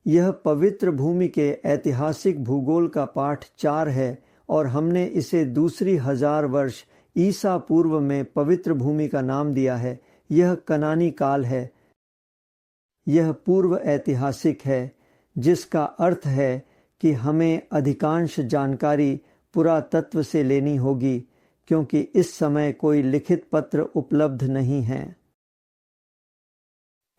यह पवित्र भूमि के ऐतिहासिक भूगोल का पाठ 4 है और हमने इसे दूसरी 1000 वर्ष ईसा पूर्व में पवित्र भूमि का नाम दिया है। यह कनानी काल है। यह पूर्व ऐतिहासिक है, जिसका अर्थ है कि हमें अधिकांश जानकारी पुरातत्व से लेनी होगी, क्योंकि इस समय कोई लिखित पत्र उपलब्ध नहीं है।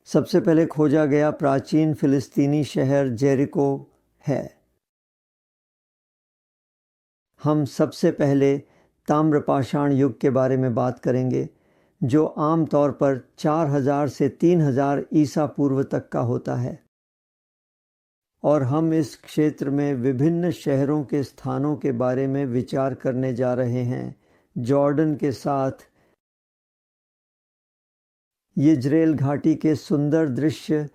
सबसे पहले खोजा गया प्राचीन फिलिस्तीनी शहर जेरिको है। हम सबसे पहले ताम्रपाषाण युग के बारे में बात करेंगे, जो आमतौर पर 4000 से 3000 ईसा पूर्व तक का होता है, और हम इस क्षेत्र में विभिन्न शहरों के स्थानों के बारे में विचार करने जा रहे हैं। जॉर्डन के साथ यिज्रेल घाटी के सुंदर दृश्य,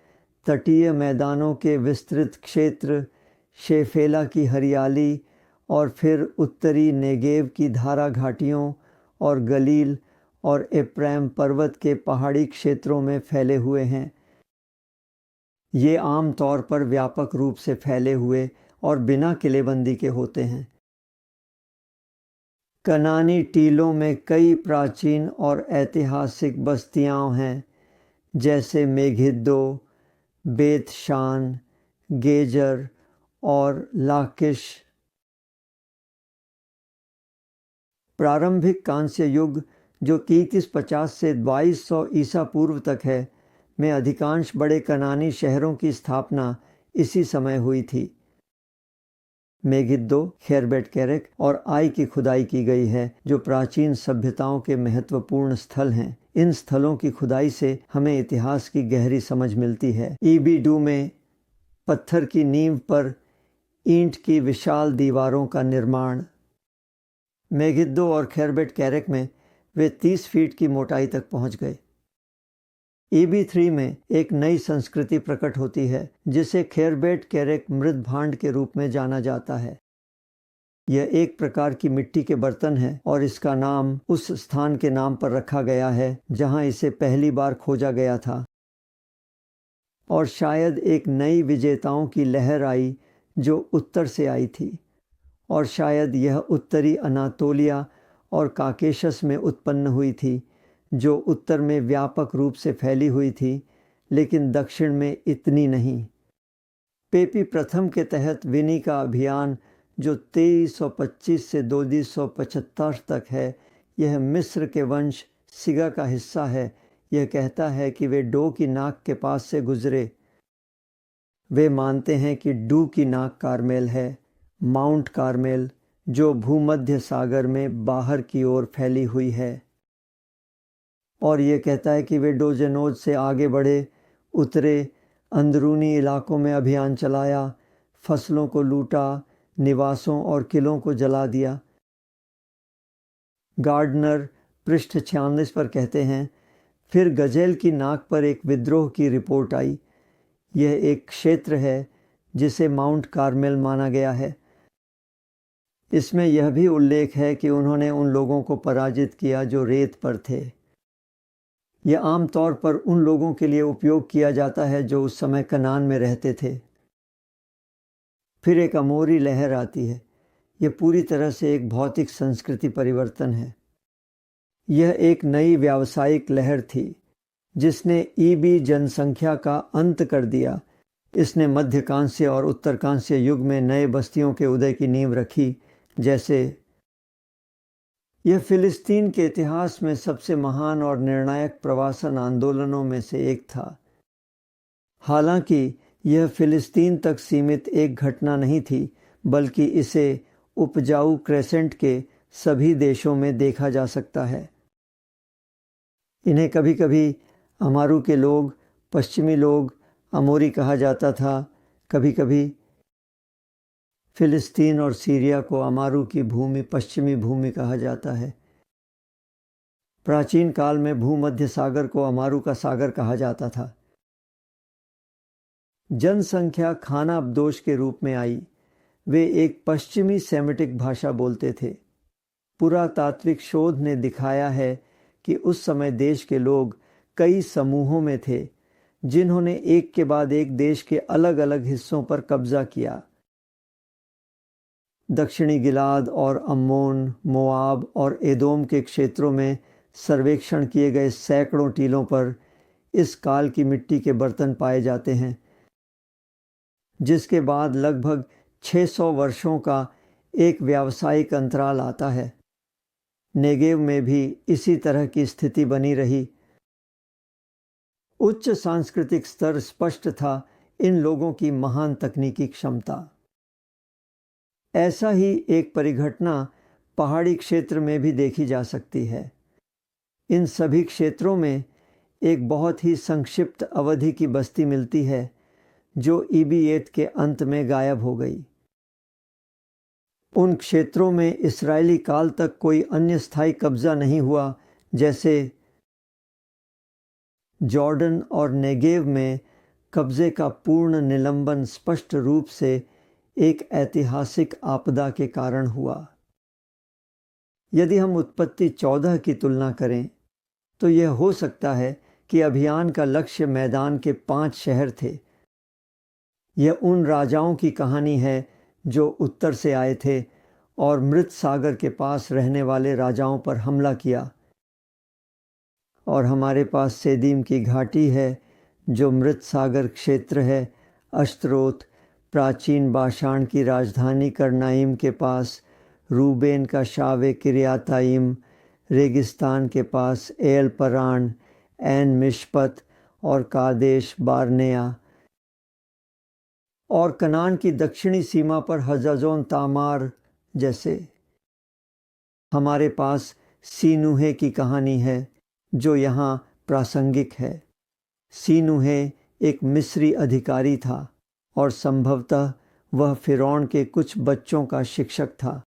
तटीय मैदानों के विस्तृत क्षेत्र, शेफेला की हरियाली, और फिर उत्तरी नेगेव की धारा घाटियों और गलील और एफ्राइम पर्वत के पहाड़ी क्षेत्रों में फैले हुए हैं। ये आम तौर पर व्यापक रूप से फैले हुए और बिना किलेबंदी के होते हैं। कनानी टीलों में कई प्राचीन और ऐतिहासिक बस्तियां हैं, जैसे मेगिद्दो, बेत शान, गेजर और लाकिश। प्रारंभिक कांस्य युग, जो 3350 से 2200 ईसा पूर्व तक है, में अधिकांश बड़े कनानी शहरों की स्थापना इसी समय हुई थी। मेगिद्दो, खेरबेट केरेक और आई की खुदाई की गई है, जो प्राचीन सभ्यताओं के महत्वपूर्ण स्थल हैं। इन स्थलों की खुदाई से हमें इतिहास की गहरी समझ मिलती है। ईबीडू में पत्थर की नींव पर ईंट की विशाल दीवारों का निर्माण। मेगिद्दो और खेरबेट केरेक में वे 30 फीट की मोटाई तक पहुंच गए। EB3 में एक नई संस्कृति प्रकट होती है, जिसे खेरबेट केरेक मृत भांड के रूप में जाना जाता है। यह एक प्रकार की मिट्टी के बर्तन है और इसका नाम उस स्थान के नाम पर रखा गया है जहां इसे पहली बार खोजा गया था। और शायद एक नई विजेताओं की लहर आई जो उत्तर से आई थी, और शायद यह उत्तरी अनातोलिया और काकेशस में उत्पन्न हुई थी, जो उत्तर में व्यापक रूप से फैली हुई थी, लेकिन दक्षिण में इतनी नहीं। पेपी प्रथम के तहत विनी का अभियान, जो 2325 से 2275 तक है, यह मिस्र के वंश सिगा का हिस्सा है। यह कहता है कि वे डो की नाक के पास से गुजरे। वे मानते हैं कि डू की नाक कार्मेल है, माउंट कार्मेल, जो भूमध्य सागर में बाहर की ओर फैली हुई है। और यह कहता है कि वे डोजेनोज से आगे बढ़े, उतरे, अंदरूनी इलाकों में अभियान चलाया, फसलों को लूटा, निवासों और किलों को जला दिया। गार्डनर पृष्ठ 46 पर कहते हैं, फिर गजेल की नाक पर एक विद्रोह की रिपोर्ट आई। यह एक क्षेत्र है जिसे माउंट कार्मेल माना गया है। इसमें यह भी उल्लेख है कि उन्होंने उन लोगों को पराजित किया जो रेत पर थे। यह आमतौर पर उन लोगों के लिए उपयोग किया जाता है जो उस समय कनान में रहते थे। फिर एक अमोरी लहर आती है। यह पूरी तरह से एक भौतिक संस्कृति परिवर्तन है। यह एक नई व्यावसायिक लहर थी जिसने ईबी जनसंख्या का अंत कर दिया। इसने मध्यकांस्य और उत्तरकांस्य युग में नए बस्तियों के उदय की नींव रखी। जैसे यह फिलिस्तीन के इतिहास में सबसे महान और निर्णायक प्रवासन आंदोलनों में से एक था। हालांकि यह फिलिस्तीन तक सीमित एक घटना नहीं थी, बल्कि इसे उपजाऊ क्रेसेंट के सभी देशों में देखा जा सकता है। इन्हें कभी कभी अमारू के लोग, पश्चिमी लोग, अमोरी कहा जाता था। कभी कभी फिलिस्तीन और सीरिया को अमारू की भूमि, पश्चिमी भूमि कहा जाता है। प्राचीन काल में भूमध्य सागर को अमारू का सागर कहा जाता था। जनसंख्या खानाबदोश के रूप में आई। वे एक पश्चिमी सेमिटिक भाषा बोलते थे। पुरातात्विक शोध ने दिखाया है कि उस समय देश के लोग कई समूहों में थे, जिन्होंने एक के बाद एक देश के अलग अलग हिस्सों पर कब्जा किया। दक्षिणी गिलाद और अम्मोन, मोआब और एदोम के क्षेत्रों में सर्वेक्षण किए गए सैकड़ों टीलों पर इस काल की मिट्टी के बर्तन पाए जाते हैं, जिसके बाद लगभग 600 वर्षों का एक व्यावसायिक अंतराल आता है। नेगेव में भी इसी तरह की स्थिति बनी रही। उच्च सांस्कृतिक स्तर स्पष्ट था इन लोगों की महान तकनीकी क्षमता। ऐसा ही एक परिघटना पहाड़ी क्षेत्र में भी देखी जा सकती है। इन सभी क्षेत्रों में एक बहुत ही संक्षिप्त अवधि की बस्ती मिलती है जो ईबी-8 के अंत में गायब हो गई। उन क्षेत्रों में इस्राएली काल तक कोई अन्य स्थायी कब्जा नहीं हुआ, जैसे जॉर्डन और नेगेव में कब्जे का पूर्ण निलंबन स्पष्ट रूप से एक ऐतिहासिक आपदा के कारण हुआ। यदि हम उत्पत्ति 14 की तुलना करें तो यह हो सकता है कि अभियान का लक्ष्य मैदान के 5 शहर थे। यह उन राजाओं की कहानी है जो उत्तर से आए थे और मृत सागर के पास रहने वाले राजाओं पर हमला किया। और हमारे पास सेदीम की घाटी है जो मृत सागर क्षेत्र है, अश्तरोत, प्राचीन बाशान की राजधानी करनाइम के पास, रूबेन का शावे किरियाताइम, रेगिस्तान के पास एल परान, एन मिशपत और कादेश बारनेया, और कनान की दक्षिणी सीमा पर हज़ाज़ोन तामार जैसे। हमारे पास सीनुहे की कहानी है जो यहाँ प्रासंगिक है। सीनुहे एक मिस्री अधिकारी था और संभवतः वह फिरौन के कुछ बच्चों का शिक्षक था।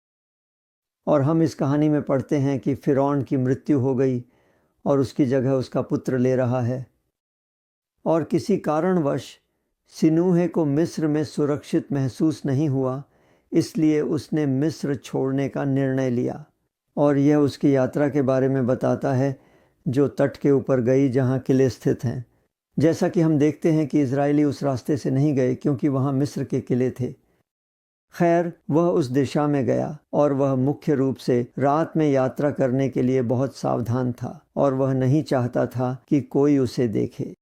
और हम इस कहानी में पढ़ते हैं कि फिरौन की मृत्यु हो गई और उसकी जगह उसका पुत्र ले रहा है। और किसी कारणवश सीनुहे को मिस्र में सुरक्षित महसूस नहीं हुआ, इसलिए उसने मिस्र छोड़ने का निर्णय लिया। और यह उसकी यात्रा के बारे में बताता है जो तट के ऊपर गई जहाँ किले स्थित हैं। जैसा कि हम देखते हैं कि इजरायली उस रास्ते से नहीं गए क्योंकि वहाँ मिस्र के किले थे। खैर, वह उस दिशा में गया और वह मुख्य रूप से रात में यात्रा करने के लिए बहुत सावधान था और वह नहीं चाहता था कि कोई उसे देखे।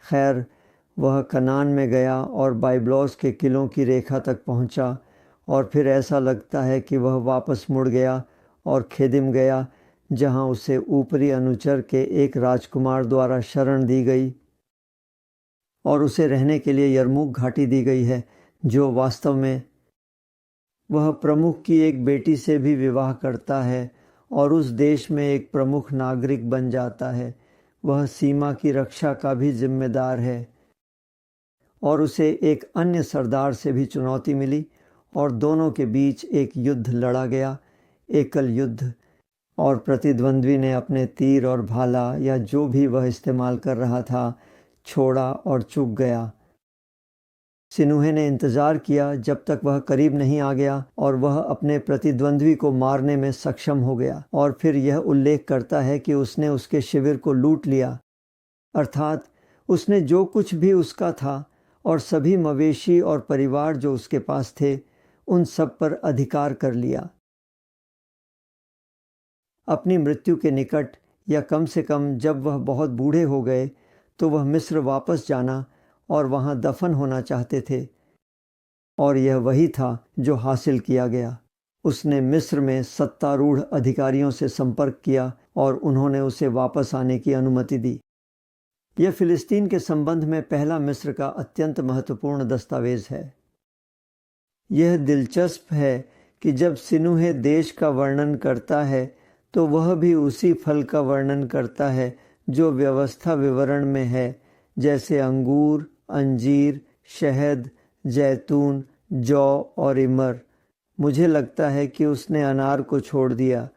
खैर, वह कनान में गया और बाइबलोस के किलों की रेखा तक पहुंचा और फिर ऐसा लगता है कि वह वापस मुड़ गया और खेदिम गया, जहां उसे ऊपरी अनुचर के एक राजकुमार द्वारा शरण दी गई और उसे रहने के लिए यरमुक घाटी दी गई है, जो वास्तव में वह प्रमुख की एक बेटी से भी विवाह करता है और उस देश में एक प्रमुख नागरिक बन जाता है। वह सीमा की रक्षा का भी जिम्मेदार है और उसे एक अन्य सरदार से भी चुनौती मिली और दोनों के बीच एक युद्ध लड़ा गया, एकल युद्ध, और प्रतिद्वंद्वी ने अपने तीर और भाला या जो भी वह इस्तेमाल कर रहा था छोड़ा और चूक गया। सीनुहे ने इंतज़ार किया जब तक वह करीब नहीं आ गया और वह अपने प्रतिद्वंद्वी को मारने में सक्षम हो गया। और फिर यह उल्लेख करता है कि उसने उसके शिविर को लूट लिया, अर्थात उसने जो कुछ भी उसका था और सभी मवेशी और परिवार जो उसके पास थे उन सब पर अधिकार कर लिया। अपनी मृत्यु के निकट, या कम से कम जब वह बहुत बूढ़े हो गए, तो वह मिस्र वापस जाना और वहाँ दफन होना चाहते थे, और यह वही था जो हासिल किया गया। उसने मिस्र में सत्तारूढ़ अधिकारियों से संपर्क किया और उन्होंने उसे वापस आने की अनुमति दी। यह फिलिस्तीन के संबंध में पहला मिस्र का अत्यंत महत्वपूर्ण दस्तावेज है। यह दिलचस्प है कि जब सीनुहे देश का वर्णन करता है तो वह भी उसी फल का वर्णन करता है जो व्यवस्था विवरण में है, जैसे अंगूर, अंजीर, शहद, जैतून, जौ और इमर। मुझे लगता है कि उसने अनार को छोड़ दिया,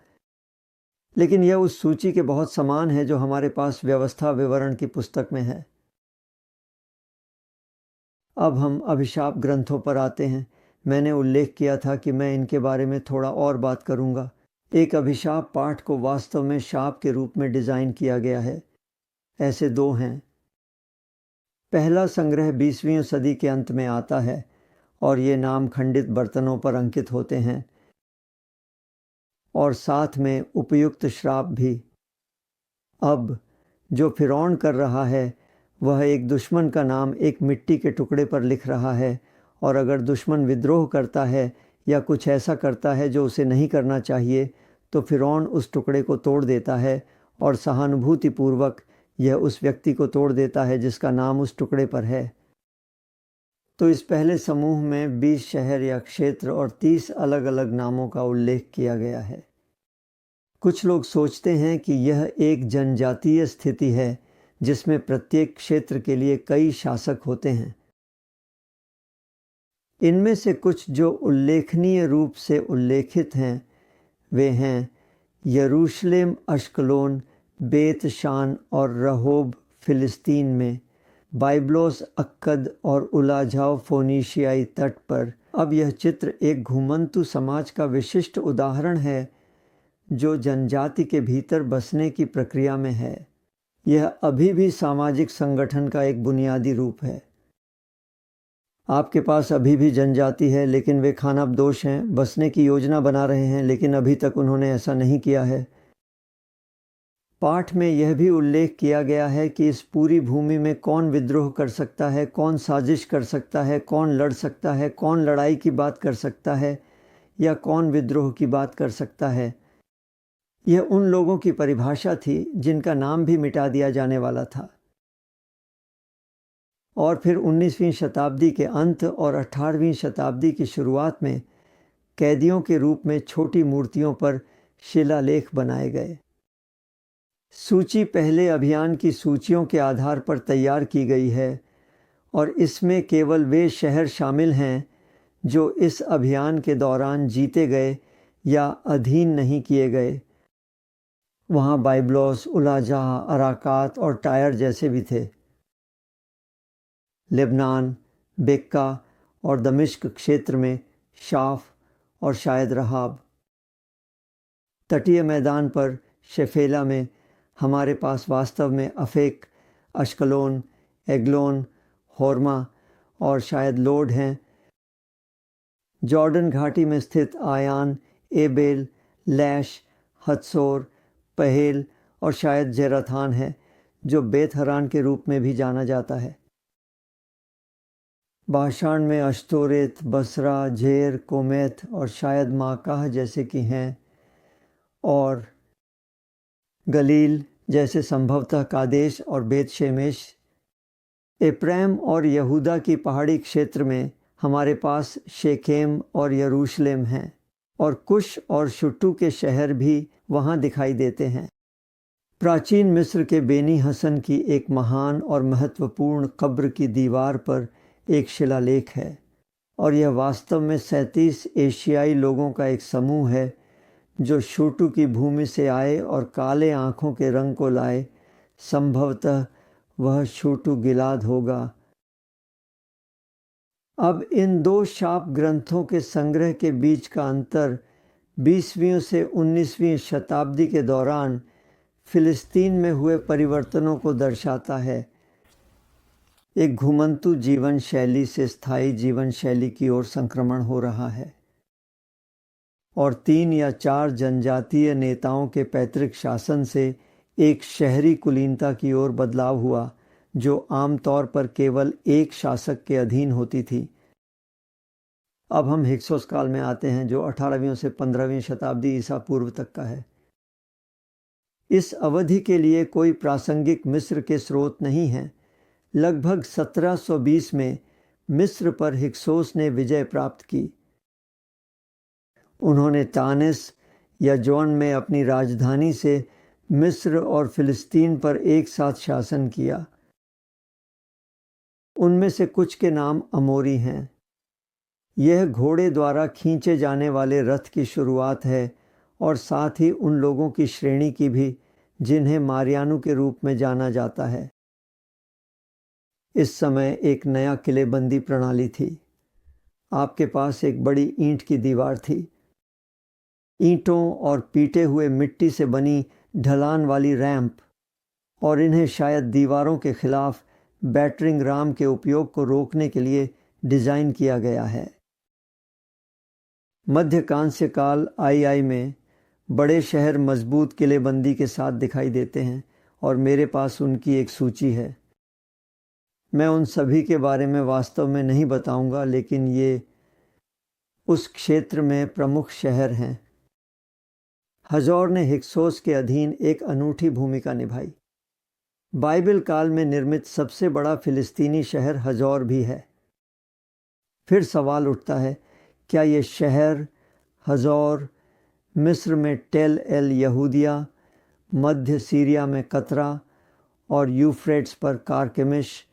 लेकिन यह उस सूची के बहुत समान है जो हमारे पास व्यवस्था विवरण की पुस्तक में है। अब हम अभिशाप ग्रंथों पर आते हैं। मैंने उल्लेख किया था कि मैं इनके बारे में थोड़ा और बात करूंगा। एक अभिशाप पाठ को वास्तव में शाप के रूप में डिज़ाइन किया गया है। ऐसे दो हैं। पहला संग्रह 20वीं सदी के अंत में आता है और ये नाम खंडित बर्तनों पर अंकित होते हैं और साथ में उपयुक्त श्राप भी। अब जो फिरौन कर रहा है वह एक दुश्मन का नाम एक मिट्टी के टुकड़े पर लिख रहा है, और अगर दुश्मन विद्रोह करता है या कुछ ऐसा करता है जो उसे नहीं करना चाहिए तो फिरौन उस टुकड़े को तोड़ देता है और सहानुभूतिपूर्वक यह उस व्यक्ति को तोड़ देता है जिसका नाम उस टुकड़े पर है। तो इस पहले समूह में 20 शहर या क्षेत्र और 30 अलग अलग नामों का उल्लेख किया गया है। कुछ लोग सोचते हैं कि यह एक जनजातीय स्थिति है जिसमें प्रत्येक क्षेत्र के लिए कई शासक होते हैं। इनमें से कुछ जो उल्लेखनीय रूप से उल्लेखित हैं वे हैं यरूशलेम, अश्कलोन, बेत शान और रहोब फिलिस्तीन में, बाइब्लोस, अक्कद और उलाझाव फोनीशियाई तट पर। अब यह चित्र एक घुमंतु समाज का विशिष्ट उदाहरण है जो जनजाति के भीतर बसने की प्रक्रिया में है। यह अभी भी सामाजिक संगठन का एक बुनियादी रूप है। आपके पास अभी भी जनजाति है लेकिन वे खानाबदोश हैं, बसने की योजना बना रहे हैं लेकिन अभी तक उन्होंने ऐसा नहीं किया है। पाठ में यह भी उल्लेख किया गया है कि इस पूरी भूमि में कौन विद्रोह कर सकता है, कौन साजिश कर सकता है, कौन लड़ सकता है, कौन लड़ाई की बात कर सकता है या कौन विद्रोह की बात कर सकता है। यह उन लोगों की परिभाषा थी जिनका नाम भी मिटा दिया जाने वाला था। और फिर 19वीं शताब्दी के अंत और 18वीं शताब्दी की शुरुआत में कैदियों के रूप में छोटी मूर्तियों पर शिलालेख बनाए गए। सूची पहले अभियान की सूचियों के आधार पर तैयार की गई है और इसमें केवल वे शहर शामिल हैं जो इस अभियान के दौरान जीते गए या अधीन नहीं किए गए। वहाँ बाइब्लोस, उलाजाह, अराकात और टायर जैसे भी थे। लेबनान, बेक्का और दमिश्क क्षेत्र में शाफ और शायद रहाब। तटीय मैदान पर शेफेला में हमारे पास वास्तव में अफेक, अश्कलोन, एग्लोन, होर्मा और शायद लोड हैं। जॉर्डन घाटी में स्थित आयान, एबेल, लैश, हत्सोर, पहेल और शायद जेराथान है जो बेतहरान के रूप में भी जाना जाता है। बाशान में अश्तोरेत, बसरा, झेर, कोमेत और शायद माकाह जैसे कि हैं, और गलील जैसे संभवतः कादेश और बेत शेमेश। एप्रैम और यहूदा की पहाड़ी क्षेत्र में हमारे पास शेकेम और यरूशलेम हैं और कुश और शुट्टू के शहर भी वहाँ दिखाई देते हैं। प्राचीन मिस्र के बेनी हसन की एक महान और महत्वपूर्ण कब्र की दीवार पर एक शिलालेख है और यह वास्तव में 37 एशियाई लोगों का एक समूह है जो शूटू की भूमि से आए और काले आँखों के रंग को लाए। संभवतः वह शूटू गिलाद होगा। अब इन दो शाप ग्रंथों के संग्रह के बीच का अंतर 20वीं से 19वीं शताब्दी के दौरान फिलिस्तीन में हुए परिवर्तनों को दर्शाता है। एक घुमंतु जीवन शैली से स्थायी जीवन शैली की ओर संक्रमण हो रहा है और 3 या 4 जनजातीय नेताओं के पैतृक शासन से एक शहरी कुलीनता की ओर बदलाव हुआ जो आमतौर पर केवल एक शासक के अधीन होती थी। अब हम हिक्सोस काल में आते हैं जो 18वीं से 15वीं शताब्दी ईसा पूर्व तक का है। इस अवधि के लिए कोई प्रासंगिक मिस्र के स्रोत नहीं हैं। लगभग 1720 में मिस्र पर हिक्सोस ने विजय प्राप्त की। उन्होंने तानिस या जौन में अपनी राजधानी से मिस्र और फिलिस्तीन पर एक साथ शासन किया। उनमें से कुछ के नाम अमोरी हैं। यह घोड़े द्वारा खींचे जाने वाले रथ की शुरुआत है और साथ ही उन लोगों की श्रेणी की भी जिन्हें मारियानू के रूप में जाना जाता है। इस समय एक नया किलेबंदी प्रणाली थी। आपके पास एक बड़ी ईंट की दीवार थी। ईंटों और पीटे हुए मिट्टी से बनी ढलान वाली रैंप, और इन्हें शायद दीवारों के खिलाफ बैटरिंग राम के उपयोग को रोकने के लिए डिज़ाइन किया गया है। मध्य कांस्य काल आई में बड़े शहर मजबूत किलेबंदी के साथ दिखाई देते हैं और मेरे पास उनकी एक सूची है। मैं उन सभी के बारे में वास्तव में नहीं बताऊंगा, लेकिन ये उस क्षेत्र में प्रमुख शहर हैं। हजोर ने हिक्सोस के अधीन एक अनूठी भूमिका निभाई। बाइबल काल में निर्मित सबसे बड़ा फिलिस्तीनी शहर हजोर भी है। फिर सवाल उठता है, क्या ये शहर हजोर मिस्र में टेल एल यहूदिया, मध्य सीरिया में कतरा और यूफ्रेट्स पर कारकेमिश,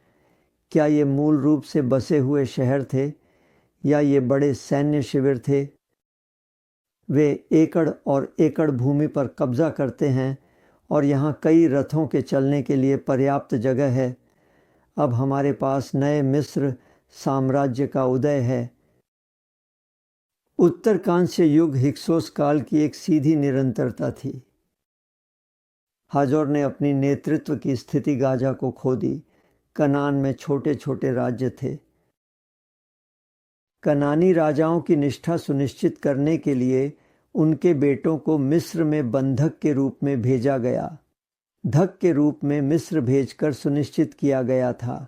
क्या ये मूल रूप से बसे हुए शहर थे या ये बड़े सैन्य शिविर थे? वे एकड़ और एकड़ भूमि पर कब्जा करते हैं और यहाँ कई रथों के चलने के लिए पर्याप्त जगह है। अब हमारे पास नए मिस्र साम्राज्य का उदय है। उत्तर कांस्य युग हिक्सोस काल की एक सीधी निरंतरता थी। हाजोर ने अपनी नेतृत्व की स्थिति गाजा को खो दी। कनान में छोटे छोटे राज्य थे। कनानी राजाओं की निष्ठा सुनिश्चित करने के लिए उनके बेटों को मिस्र में बंधक के रूप में भेजा गया। धक के रूप में मिस्र भेजकर सुनिश्चित किया गया था।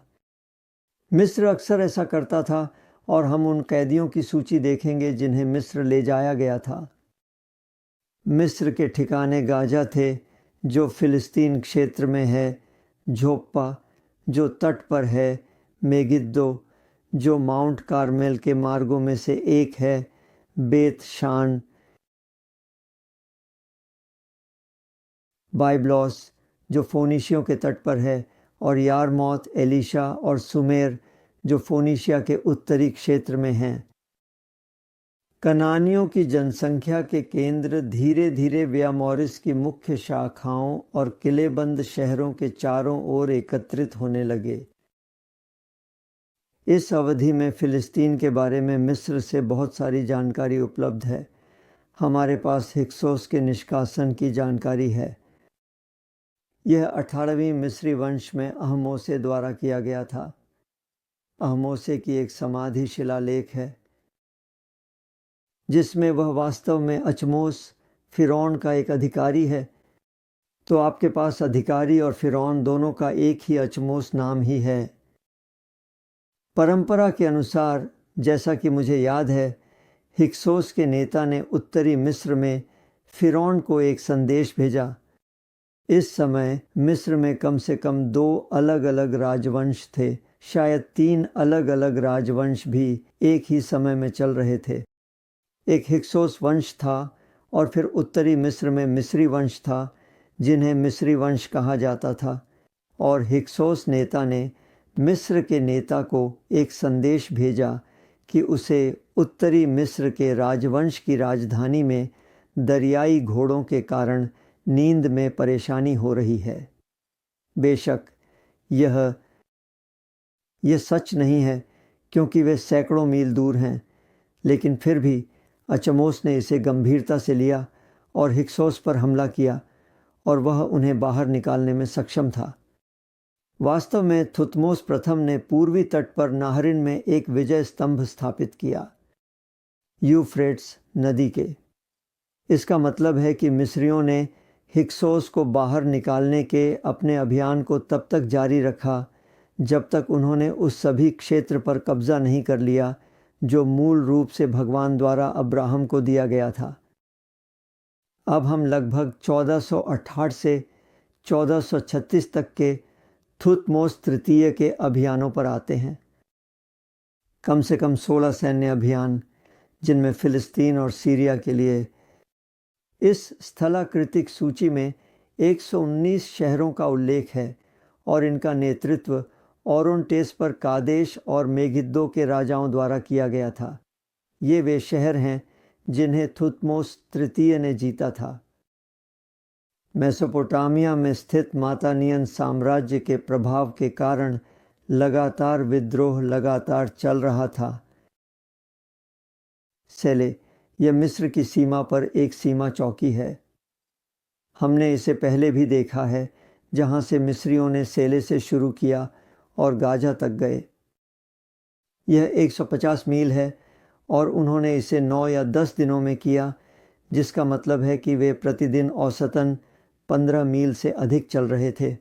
मिस्र अक्सर ऐसा करता था और हम उन कैदियों की सूची देखेंगे जिन्हें मिस्र ले जाया गया था। मिस्र के ठिकाने गाजा थे जो फिलिस्तीन क्षेत्र में है, झोप्पा जो तट पर है, मेगिद्दो जो माउंट कार्मेल के मार्गों में से एक है, बेत शान, बाइब्लोस जो फोनीशियों के तट पर है, और यारमौत, एलिशा और सुमेर जो फोनीशिया के उत्तरी क्षेत्र में हैं। कनानियों की जनसंख्या के केंद्र धीरे धीरे व्यामोरिस की मुख्य शाखाओं और किलेबंद शहरों के चारों ओर एकत्रित होने लगे। इस अवधि में फिलिस्तीन के बारे में मिस्र से बहुत सारी जानकारी उपलब्ध है। हमारे पास हिक्सोस के निष्कासन की जानकारी है। यह 18वीं मिस्री वंश में अहमोसे द्वारा किया गया था। अहमोसे की एक समाधि शिलालेख है जिसमें वह वास्तव में अचमोस फिरौन का एक अधिकारी है। तो आपके पास अधिकारी और फिरौन दोनों का एक ही अचमोस नाम ही है। परंपरा के अनुसार, जैसा कि मुझे याद है, हिक्सोस के नेता ने उत्तरी मिस्र में फिरौन को एक संदेश भेजा। इस समय मिस्र में कम से कम 2 अलग अलग राजवंश थे, शायद 3 अलग अलग राजवंश भी एक ही समय में चल रहे थे। एक हिक्सोस वंश था और फिर उत्तरी मिस्र में मिस्री वंश था जिन्हें मिस्री वंश कहा जाता था। और हिक्सोस नेता ने मिस्र के नेता को एक संदेश भेजा कि उसे उत्तरी मिस्र के राजवंश की राजधानी में दरियाई घोड़ों के कारण नींद में परेशानी हो रही है। बेशक यह सच नहीं है क्योंकि वे सैकड़ों मील दूर हैं, लेकिन फिर भी अचमोस ने इसे गंभीरता से लिया और हिक्सोस पर हमला किया और वह उन्हें बाहर निकालने में सक्षम था। वास्तव में थुतमोस प्रथम ने पूर्वी तट पर नाहरिन में एक विजय स्तंभ स्थापित किया, यूफ्रेट्स नदी के। इसका मतलब है कि मिस्रियों ने हिक्सोस को बाहर निकालने के अपने अभियान को तब तक जारी रखा जब तक उन्होंने उस सभी क्षेत्र पर कब्जा नहीं कर लिया जो मूल रूप से भगवान द्वारा अब्राहम को दिया गया था। अब हम लगभग 1468 से 1436 तक के थुतमोस तृतीय के अभियानों पर आते हैं। कम से कम 16 सैन्य अभियान जिनमें फिलिस्तीन और सीरिया के लिए। इस स्थलाकृतिक सूची में 119 शहरों का उल्लेख है और इनका नेतृत्व ओरोन्टेस पर कादेश और मेगिद्दो के राजाओं द्वारा किया गया था। ये वे शहर हैं जिन्हें थुतमोस तृतीय ने जीता था। मेसोपोटामिया में स्थित मातानियन साम्राज्य के प्रभाव के कारण लगातार विद्रोह लगातार चल रहा था। सेले, यह मिस्र की सीमा पर एक सीमा चौकी है। हमने इसे पहले भी देखा है, जहाँ से मिस्रियों ने सेले से शुरू किया और गाजा तक गए। यह 150 मील है और उन्होंने इसे 9 या 10 दिनों में किया, जिसका मतलब है कि वे प्रतिदिन औसतन 15 मील से अधिक चल रहे थे।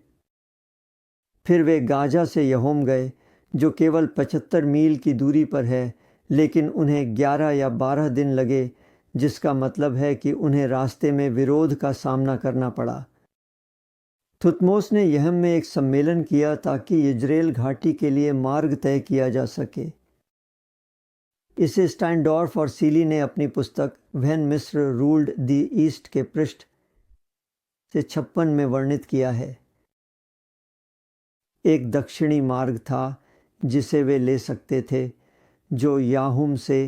फिर वे गाजा से यहोम गए, जो केवल 75 मील की दूरी पर है, लेकिन उन्हें 11 या 12 दिन लगे, जिसका मतलब है कि उन्हें रास्ते में विरोध का सामना करना पड़ा। थुतमोस ने यहम में एक सम्मेलन किया ताकि यिज्रेल घाटी के लिए मार्ग तय किया जा सके। इसे स्टैंडॉर्फ और सीली ने अपनी पुस्तक व्हेन मिस्र रूल्ड द ईस्ट के पृष्ठ से 56 में वर्णित किया है। एक दक्षिणी मार्ग था जिसे वे ले सकते थे, जो याहुम से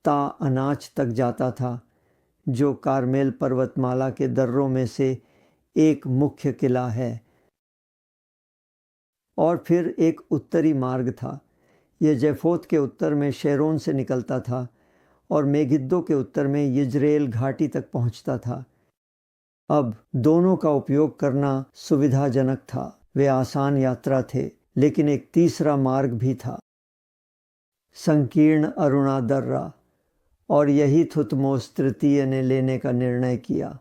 ता अनाच तक जाता था, जो कारमेल पर्वतमाला के दर्रों में से एक मुख्य किला है। और फिर एक उत्तरी मार्ग था। यह जैफोत के उत्तर में शेरोन से निकलता था और मेगिद्दो के उत्तर में यिज्रेल घाटी तक पहुंचता था। अब दोनों का उपयोग करना सुविधाजनक था, वे आसान यात्रा थे, लेकिन एक तीसरा मार्ग भी था, संकीर्ण अरुणा दर्रा, और यही थुतमोस तृतीय ने लेने का निर्णय किया।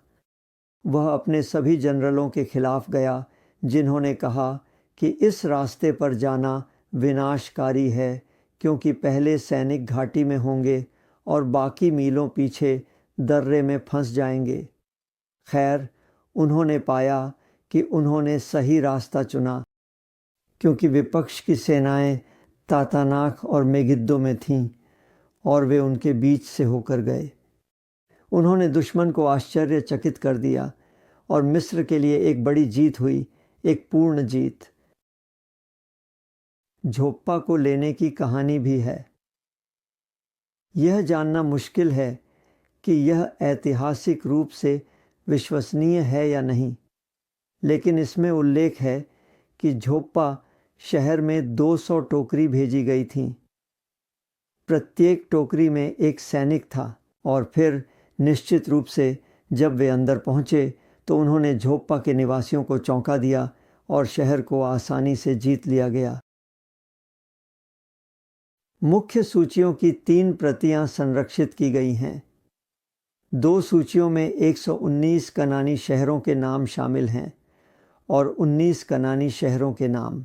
वह अपने सभी जनरलों के खिलाफ गया, जिन्होंने कहा कि इस रास्ते पर जाना विनाशकारी है, क्योंकि पहले सैनिक घाटी में होंगे और बाकी मीलों पीछे दर्रे में फंस जाएंगे। खैर, उन्होंने पाया कि उन्होंने सही रास्ता चुना, क्योंकि विपक्ष की सेनाएं तातानाक और मेगिद्दो में थीं और वे उनके बीच से होकर गए। उन्होंने दुश्मन को आश्चर्यचकित कर दिया और मिस्र के लिए एक बड़ी जीत हुई, एक पूर्ण जीत। झोप्पा को लेने की कहानी भी है। यह जानना मुश्किल है कि यह ऐतिहासिक रूप से विश्वसनीय है या नहीं, लेकिन इसमें उल्लेख है कि झोप्पा शहर में 200 टोकरी भेजी गई थीं। प्रत्येक टोकरी में एक सैनिक था और फिर निश्चित रूप से जब वे अंदर पहुंचे तो उन्होंने झोप्पा के निवासियों को चौंका दिया और शहर को आसानी से जीत लिया गया। मुख्य सूचियों की 3 प्रतियां संरक्षित की गई हैं। 2 सूचियों में 119 कनानी शहरों के नाम शामिल हैं और 19 कनानी शहरों के नाम।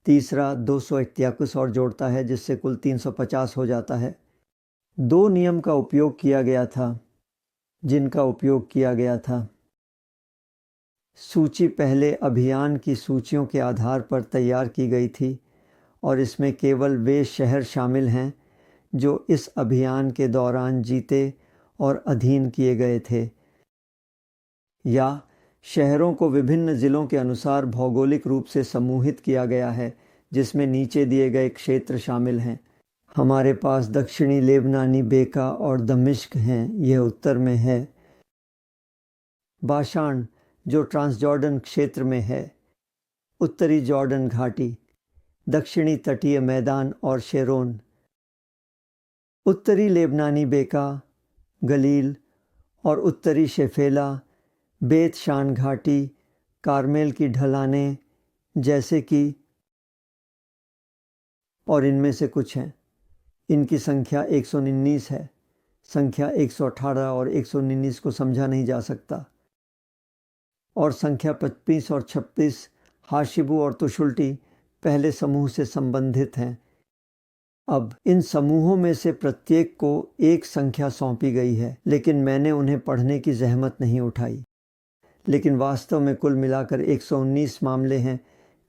तीसरा 281 और जोड़ता है, जिससे कुल 350 हो जाता है। 2 नियम का उपयोग किया गया था, जिनका उपयोग किया गया था। सूची पहले अभियान की सूचियों के आधार पर तैयार की गई थी और इसमें केवल वे शहर शामिल हैं जो इस अभियान के दौरान जीते और अधीन किए गए थे, या शहरों को विभिन्न ज़िलों के अनुसार भौगोलिक रूप से समूहित किया गया है, जिसमें नीचे दिए गए क्षेत्र शामिल हैं। हमारे पास दक्षिणी लेबनानी बेका और दमिश्क हैं, यह उत्तर में है। बाशान, जो ट्रांसजॉर्डन क्षेत्र में है, उत्तरी जॉर्डन घाटी, दक्षिणी तटीय मैदान और शेरोन। उत्तरी लेबनानी बेका, गलील और उत्तरी शेफेला, बेत शान घाटी, कारमेल की ढलानें, जैसे कि, और इनमें से कुछ हैं। इनकी संख्या 119 है। संख्या 118 और 119 को समझा नहीं जा सकता। और संख्या 25 और 36 हाशिबू और तुशुल्टी पहले समूह से संबंधित हैं। अब इन समूहों में से प्रत्येक को एक संख्या सौंपी गई है, लेकिन मैंने उन्हें पढ़ने की जहमत नहीं उठाई। लेकिन वास्तव में कुल मिलाकर 119 मामले हैं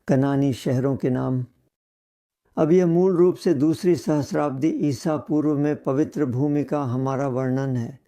कनानी शहरों के नाम। अब यह मूल रूप से दूसरी सहस्राब्दी ईसा पूर्व में पवित्र भूमि का हमारा वर्णन है।